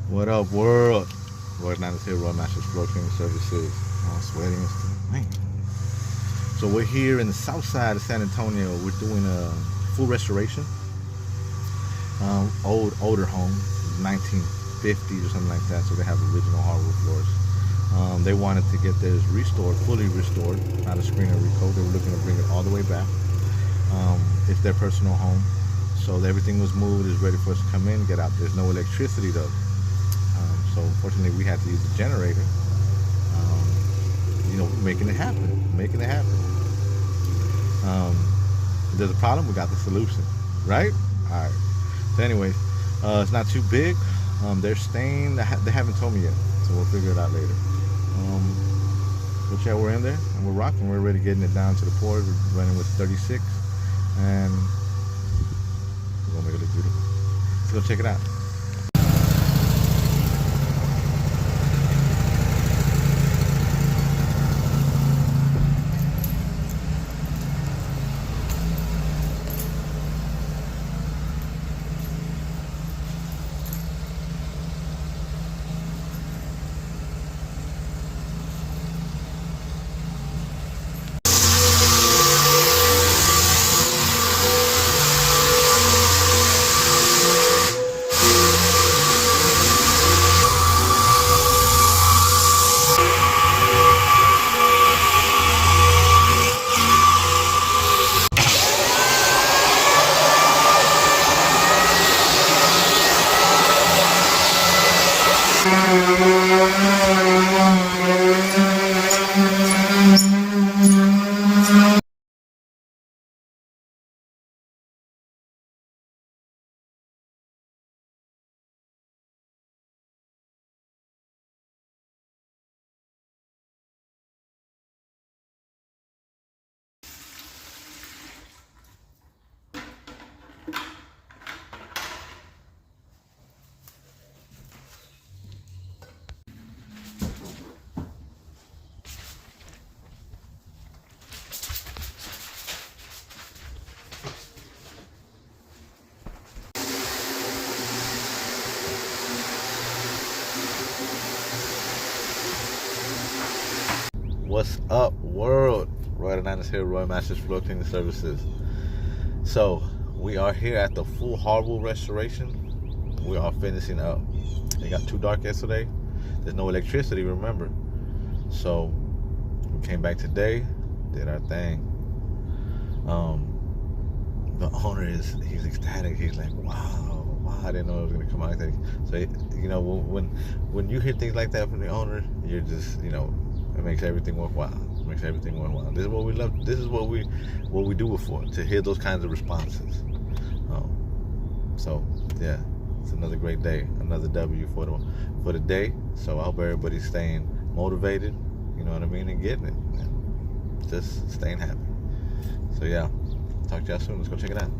What up, world? Roy Hernandez here, Roy Masters Floor Cleaning Services. I'm sweating and stuff. Man. So we're here in the south side of San Antonio. We're doing a full restoration. Older home, 1950s or something like that. So they have original hardwood floors. They wanted to get theirs restored, fully restored, not a screen or recoat. They were looking to bring it all the way back. It's their personal home. So everything was moved, is ready for us to come in, get out. There's no electricity though. So unfortunately we had to use the generator. Making it happen. If there's a problem, we got the solution, right? All right. So anyways, it's not too big. They're staying. They haven't told me yet, so we'll figure it out later. But yeah, we're in there and we're rocking. We're already getting it down to the port. We're running with 36, and we're gonna make it look beautiful. Let's go check it out. What's up, world? Roy Hernandez here, Roy Masters Floor Cleaning Services. So we are here at the full hardwood restoration. We are finishing up. It got too dark yesterday. There's no electricity, remember. So we came back today, did our thing. The owner he's ecstatic. He's like, wow, I didn't know it was gonna come out like that. So when you hear things like that from the owner, you're just, it makes everything worthwhile. This is what we love. This is what we do it for, to hear those kinds of responses. So yeah, it's another great day, another W for the day. So I hope everybody's staying motivated, you know what I mean, and getting it, and just staying happy. So yeah, talk to y'all soon. Let's go check it out.